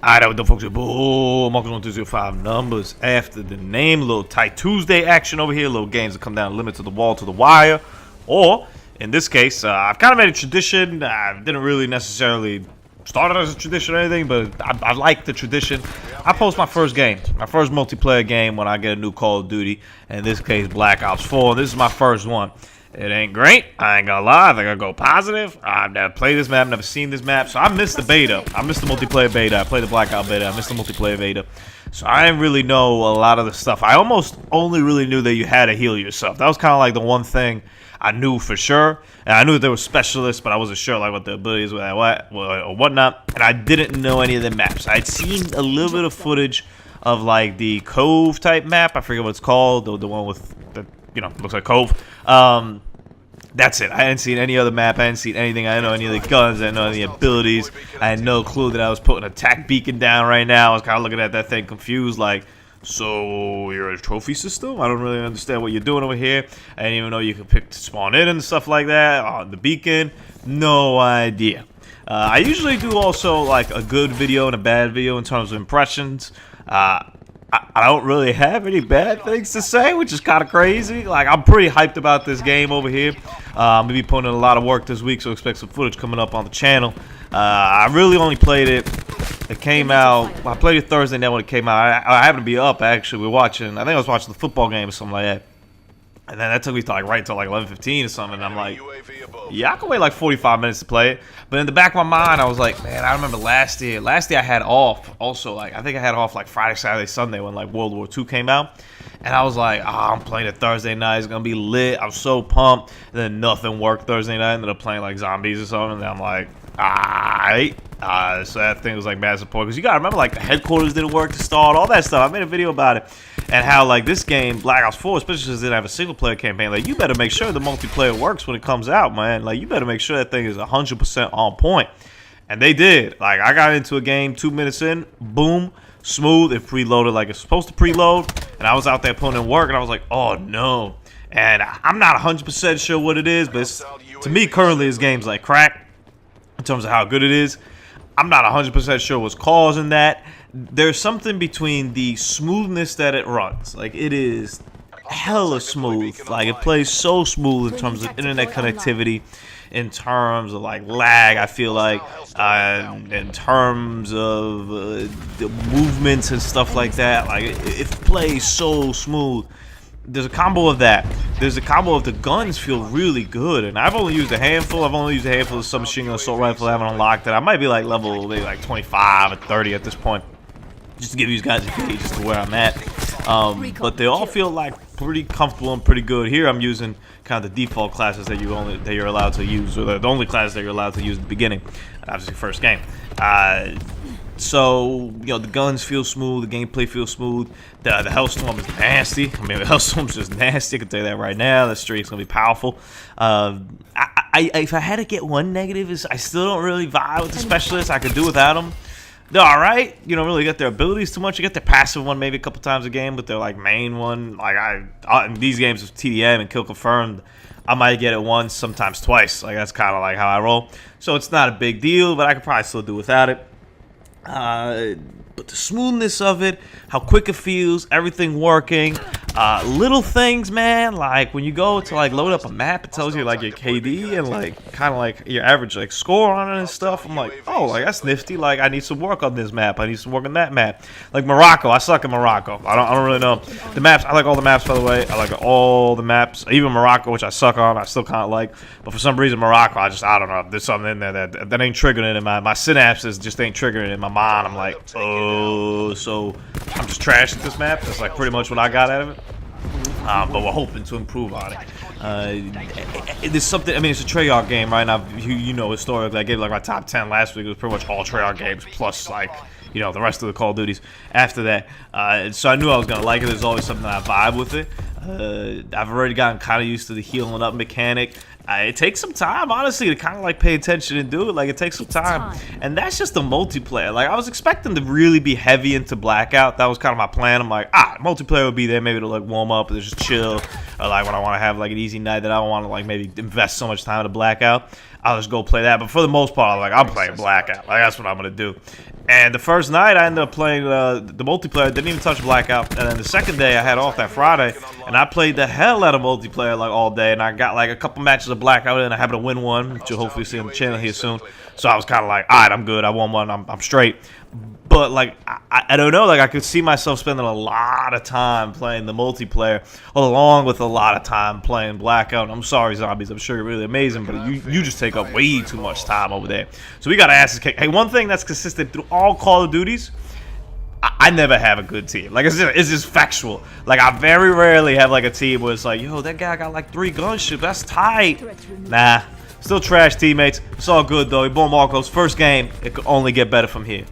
Alright, what the folks, boom, welcome to 205 numbers after the name. A little tight Tuesday action over here. Little games that come down limit to the wall to the wire. Or, in this case, I've kind of made a tradition. I didn't really necessarily start it as a tradition or anything, but I like the tradition. I post my first game, my first multiplayer game when I get a new Call of Duty. In this case, Black Ops 4. This is my first one. It ain't great. I ain't gonna lie. I think I'll go positive. I've never played this map, never seen this map. So I missed the beta. I missed the multiplayer beta. I played the Blackout beta. I missed the multiplayer beta. So I didn't really know a lot of the stuff. I almost only really knew that you had to heal yourself. That was kind of like the one thing I knew for sure. And I knew that there were specialists, but I wasn't sure like what the abilities were or whatnot. And I didn't know any of the maps. I'd seen a little bit of footage of like the Cove type map. I forget what it's called. The one with the, looks like Cove. That's it. I hadn't seen any other map. I hadn't seen anything. I didn't know any of the guns. I didn't know any abilities. I had no clue that I was putting an attack beacon down right now. I was kind of looking at that thing confused like, so you're a trophy system? I don't really understand what you're doing over here. I didn't even know you could pick to spawn in and stuff like that on the beacon. No idea. I usually do also like a good video and a bad video in terms of impressions. I don't really have any bad things to say, which is kind of crazy. Like, I'm pretty hyped about this game over here. I'm going to be putting in a lot of work this week, so expect some footage coming up on the channel. I really only played it. It came out. I played it Thursday night when it came out. I happened to be up, actually. We were watching. I think I was watching the football game or something like that. And then that took me to like right till like 11:15 or something. And I'm like, yeah, I can wait like 45 minutes to play it. But in the back of my mind, I was like, man, I remember last year. Last year I had off. Also, like I think I had off like Friday, Saturday, Sunday when like World War II came out. And I was like, I'm playing it Thursday night. It's gonna be lit. I'm so pumped. And then nothing worked Thursday night. I ended up playing like zombies or something. And I'm like, alright. So that thing was like mad support. Because you gotta remember, like the headquarters didn't work to start, all that stuff. I made a video about it. And how like this game, Black Ops 4, especially since it didn't have a single player campaign, like you better make sure the multiplayer works when it comes out, man. Like you better make sure that thing is 100% on point. And they did. Like I got into a game 2 minutes in, boom, smooth, it preloaded like it's supposed to preload. And I was out there putting in work and I was like, oh no. And I'm not 100% sure what it is, but it's, to me currently this game's like crack in terms of how good it is. I'm not 100% sure what's causing that. There's something between the smoothness that it runs. Like, it is hella smooth. Like, it plays so smooth in terms of internet connectivity, in terms of, like, lag, I feel like, in terms of the movements and stuff like that. Like, it plays so smooth. There's a combo of that. There's a combo of the guns feel really good, and I've only used a handful. I've only used a handful of submachine gun assault rifle. I haven't unlocked it. I might be like level maybe like 25 or 30 at this point, just to give you guys a gauge as to where I'm at. But they all feel like pretty comfortable and pretty good. Here I'm using kind of the default classes that you're allowed to use, or the only classes that you're allowed to use at the beginning. Obviously, first game. So, the guns feel smooth, the gameplay feels smooth, the Hellstorm is nasty. I mean, the Hellstorm's just nasty, I can tell you that right now. The streak's going to be powerful. If I had to get one negative, is I still don't really vibe with the specialists. I could do without them. They're alright. You don't really get their abilities too much. You get their passive one maybe a couple times a game, but their like main one, like in these games with TDM and Kill Confirmed, I might get it once, sometimes twice. Like that's kind of like how I roll. So it's not a big deal, but I could probably still do without it. But the smoothness of it, how quick it feels, everything working, little things, man, like when you go to like load up a map, it tells you like your KD and like kind of like your average like score on it and stuff. I'm like, oh, like that's nifty. Like I need some work on this map. I need some work on that map. Like Morocco, I suck at Morocco. I don't really know the maps. I like all the maps, by the way. I like all the maps, even Morocco, which I suck on. I still kind of like, but for some reason Morocco, I don't know. There's something in there that ain't triggering it. My synapses just ain't triggering it in my mind. I'm like, oh, so I'm just trashing this map. That's like pretty much what I got out of it. But we're hoping to improve on it. There's something. I mean, it's a Treyarch game, right? Now, historically, I gave like my top 10 last week. It was pretty much all Treyarch games plus like the rest of the Call of Duties after that. So I knew I was gonna like it. There's always something I vibe with it. I've already gotten kind of used to the healing up mechanic. It takes some time, honestly, to kind of like pay attention and do it. Like, it takes some time. And that's just the multiplayer. Like, I was expecting to really be heavy into Blackout. That was kind of my plan. I'm like, multiplayer would be there maybe to like warm up and just chill. Or like when I want to have like an easy night that I don't want to like maybe invest so much time to Blackout, I'll just go play that. But for the most part, I'm playing Blackout. Like, that's what I'm going to do. And the first night I ended up playing the multiplayer, didn't even touch Blackout. And then the second day I had off that Friday, and I played the hell out of multiplayer like all day. And I got like a couple matches of Blackout, and I happened to win one, which you'll hopefully see on the channel here soon. So I was kind of like, all right, I'm good. I won one. I'm straight. But like, I don't know. Like, I could see myself spending a lot of time playing the multiplayer, along with a lot of time playing Blackout. I'm sorry, zombies. I'm sure you're really amazing, but you just take up way too much time over there. So we got asses kicked. Hey, one thing that's consistent through all Call of Duties, I never have a good team. Like, it's just factual. Like, I very rarely have like a team where it's like, yo, that guy got like 3 gunships. That's tight. Nah. Still trash teammates. It's all good, though. Bon Marcos, first game. It could only get better from here.